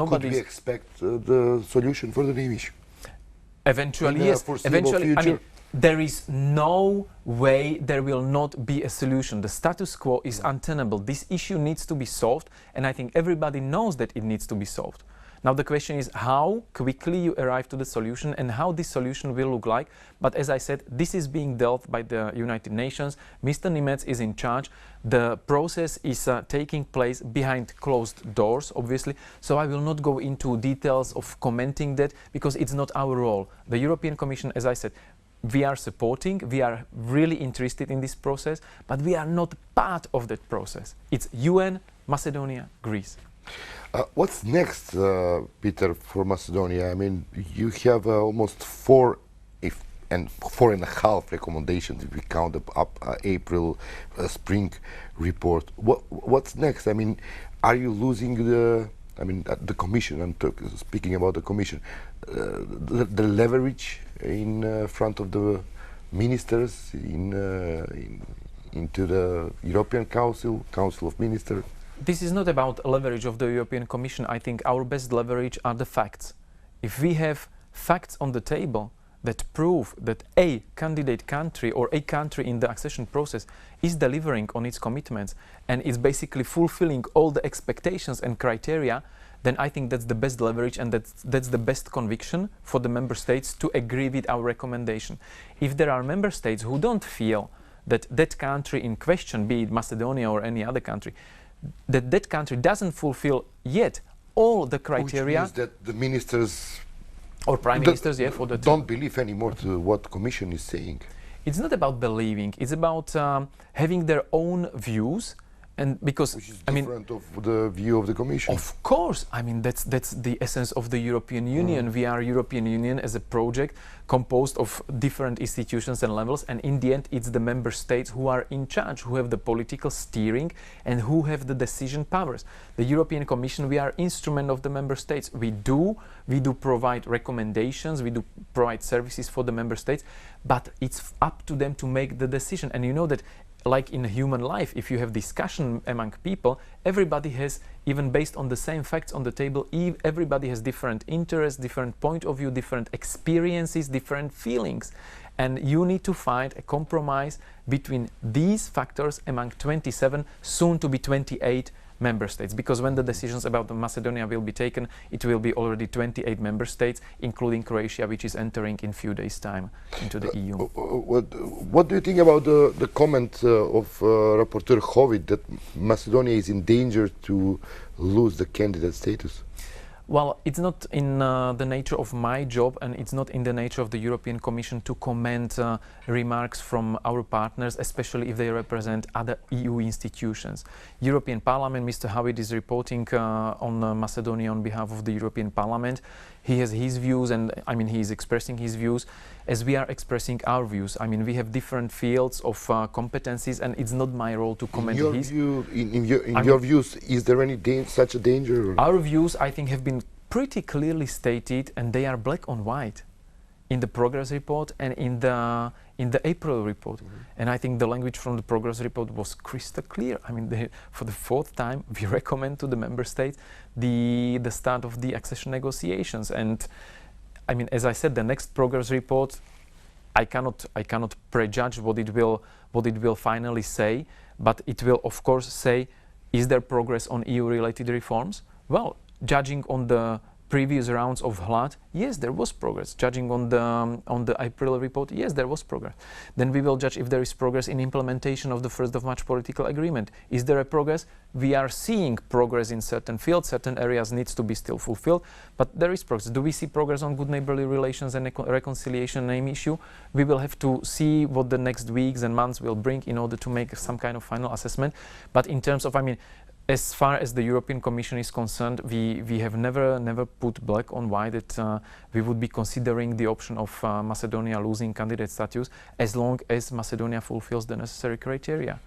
nobody. Could we expect the solution for the name issue? Eventually, yes. Eventually, I mean, there is no way there will not be a solution. The status quo is untenable. This issue needs to be solved, and I think everybody knows that it needs to be solved. Now the question is how quickly you arrive to the solution and how this solution will look like. But as I said, this is being dealt by the United Nations. Mr. Nimitz is in charge. The process is taking place behind closed doors, obviously. So I will not go into details of commenting that because it's not our role. The European Commission, as I said, we are supporting, we are really interested in this process, but we are not part of that process. It's UN, Macedonia, Greece. What's next, Peter, for Macedonia? I mean, you have almost 4.5 recommendations if we count up April spring report. What's next? I mean, are you losing the Commission? I'm speaking about the Commission, the leverage in front of the ministers into the European Council of Ministers. This is not about leverage of the European Commission. I think our best leverage are the facts. If we have facts on the table that prove that a candidate country or a country in the accession process is delivering on its commitments and is basically fulfilling all the expectations and criteria, then I think that's the best leverage and that's the best conviction for the member states to agree with our recommendation. If there are member states who don't feel that that country in question, be it Macedonia or any other country, that country doesn't fulfill yet all the criteria. Which means that the ministers or prime ministers, yeah, for the don't believe anymore to what Commission is saying. It's not about believing. It's about having their own views, and because which is different of the view of the Commission. Of course, I mean that's the essence of the European Union. We are European Union as a project composed of different institutions and levels, and in the end, it's the member states who are in charge, who have the political steering, and who have the decision powers. The European Commission, we are instrument of the member states. We do provide recommendations, we do provide services for the member states, but it's up to them to make the decision. And you know that, like in human life, if you have discussion among people, everybody has, even based on the same facts on the table, everybody has different interests, different point of view, different experiences, different feelings. And you need to find a compromise between these factors among 27, soon to be 28 member states. Because when the decisions about Macedonia will be taken, it will be already 28 member states, including Croatia, which is entering in few days' time into the EU. What do you think about the comment of Rapporteur Howitt that Macedonia is in danger to lose the candidate status? Well, it's not in the nature of my job, and it's not in the nature of the European Commission to comment remarks from our partners, especially if they represent other EU institutions. European Parliament, Mr. Howitt is reporting on Macedonia on behalf of the European Parliament. He has his views, and I mean he is expressing his views as we are expressing our views. I mean we have different fields of competencies, and it's not my role to comment his. In your views, is there any such a danger? Our views, I think, have been pretty clearly stated, and they are black on white in the progress report and in the April report. And I think the language from the progress report was crystal clear. I mean, for the fourth time, we recommend to the member states the start of the accession negotiations. And I mean, as I said, the next progress report, I cannot prejudge what it will finally say, but it will of course say, is there progress on EU-related reforms? Well, judging on the previous rounds of HLAD, yes, there was progress. Judging on the April report, yes, there was progress. Then we will judge if there is progress in implementation of the 1st of March political agreement. Is there a progress? We are seeing progress in certain fields, certain areas needs to be still fulfilled, but there is progress. Do we see progress on good neighborly relations and reconciliation name issue? We will have to see what the next weeks and months will bring in order to make some kind of final assessment. But in terms of, I mean, as far as the European Commission is concerned, we have never put black on white that we would be considering the option of Macedonia losing candidate status as long as Macedonia fulfills the necessary criteria.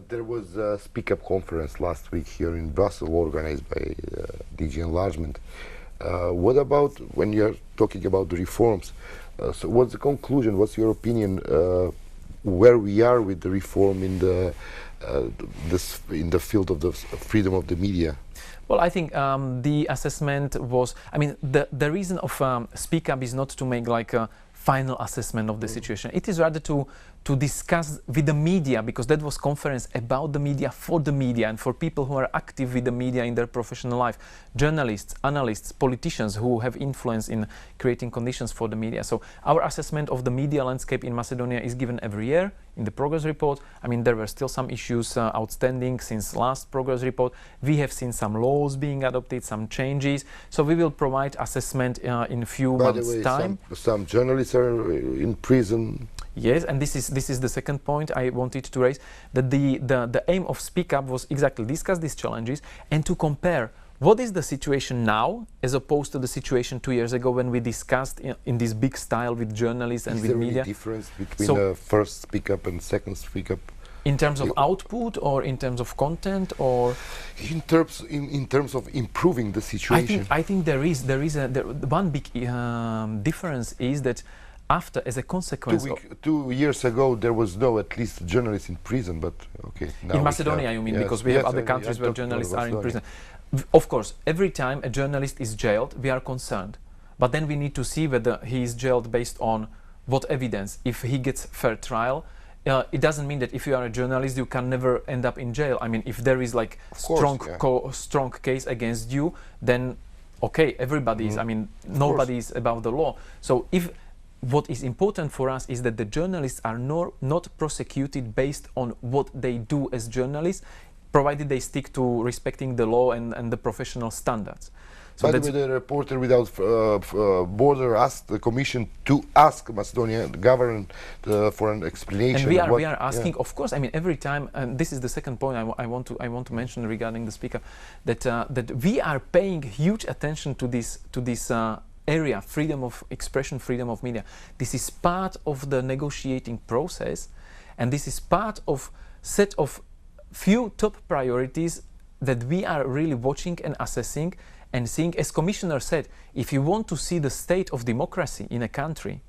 There was a speak-up conference last week here in Brussels organized by DG Enlargement. What about when you're talking about the reforms? So what's the conclusion? What's your opinion where we are with the reform in the field of the freedom of the media? Well, I think the assessment was, I mean, the reason of Speak Up is not to make like a final assessment of the situation. It is rather to discuss with the media, because that was conference about the media, for the media, and for people who are active with the media in their professional life, journalists, analysts, politicians who have influence in creating conditions for the media. So our assessment of the media landscape in Macedonia is given every year in the progress report. I mean, there were still some issues outstanding since last progress report. We have seen some laws being adopted, some changes. So we will provide assessment in a few months' time. Some journalists are in prison. Yes, and this is the second point I wanted to raise, that the aim of Speak Up was exactly discuss these challenges and to compare what is the situation now as opposed to the situation 2 years ago when we discussed in this big style with journalists and with media. Is there any difference between the first Speak Up and second Speak Up? In terms of output or in terms of content or? In terms of improving the situation. I think there is one big difference is that after, as a consequence, 2 years ago there was no at least journalists in prison, but okay. Now in Macedonia, you mean, yes, because we have other countries where journalists are in prison. Of course, every time a journalist is jailed, we are concerned. But then we need to see whether he is jailed based on what evidence. If he gets fair trial, it doesn't mean that if you are a journalist, you can never end up in jail. I mean, if there is like strong case against you, then okay, everybody is. I mean, nobody is above the law. So if what is important for us is that the journalists are not prosecuted based on what they do as journalists, provided they stick to respecting the law and the professional standards. So by the way, the Reporter Without Border asked the Commission to ask Macedonia, the government, for an explanation. And we are asking, of course. I mean, every time, and this is the second point I want to mention regarding the speaker, that we are paying huge attention to this area, freedom of expression, freedom of media. This is part of the negotiating process, and this is part of set of few top priorities that we are really watching and assessing and seeing. As Commissioner said, if you want to see the state of democracy in a country,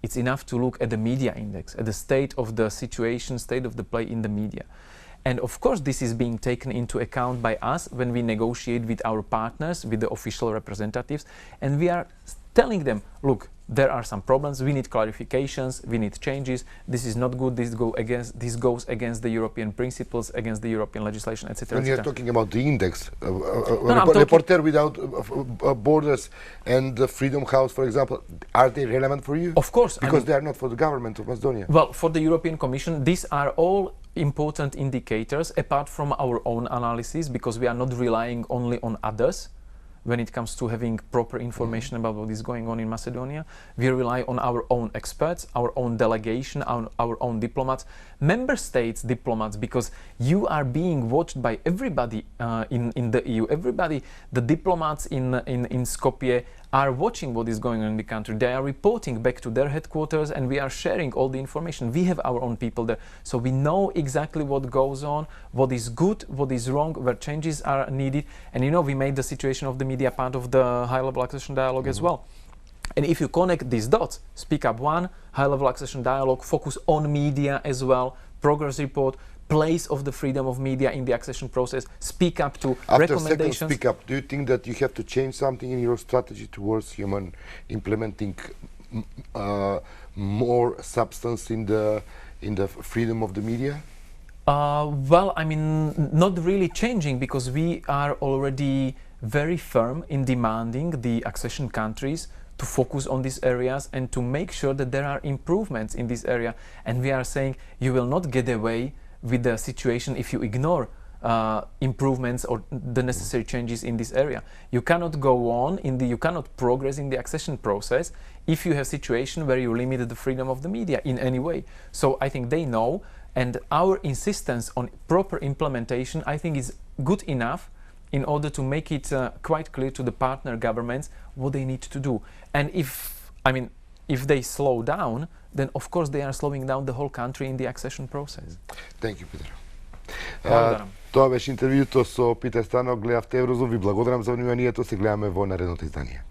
it's enough to look at the media index, at the state of the situation, state of the play in the media. And of course, this is being taken into account by us when we negotiate with our partners, with the official representatives, and we are telling them, look, there are some problems, we need clarifications, we need changes, this is not good, this goes against the European principles, against the European legislation, etc. When you're talking about the index, Reporter Without Borders and the Freedom House, for example, are they relevant for you? Of course. Because they are not for the government of Macedonia. Well, for the European Commission, these are all important indicators, apart from our own analysis, because we are not relying only on others. When it comes to having proper information about what is going on in Macedonia, we rely on our own experts, our own delegation, our own diplomats, member states diplomats, because you are being watched by everybody in the EU. Everybody, the diplomats in Skopje are watching what is going on in the country. They are reporting back to their headquarters, and we are sharing all the information. We have our own people there, so we know exactly what goes on, what is good, what is wrong, where changes are needed. And you know, we made the situation of the media part of the high-level accession dialogue as well. And if you connect these dots, Speak Up 1, high-level accession dialogue, focus on media as well, progress report, place of the freedom of media in the accession process, Speak Up to recommendations. After second Speak Up, do you think that you have to change something in your strategy towards implementing more substance in the freedom of the media? Well, I mean, not really changing, because we are already very firm in demanding the accession countries to focus on these areas and to make sure that there are improvements in this area. And we are saying you will not get away with the situation if you ignore improvements or the necessary changes in this area. You cannot go on you cannot progress in the accession process if you have a situation where you limit the freedom of the media in any way. So I think they know, and our insistence on proper implementation, I think, is good enough in order to make it quite clear to the partner governments what they need to do. And if they slow down, then of course they are slowing down the whole country in the accession process. Thank you, Petar. Това беше интервюто со Питер Стано. Гледавте Еврозум. Ви благодарам за вниманието. Се гледаме во наредното издание.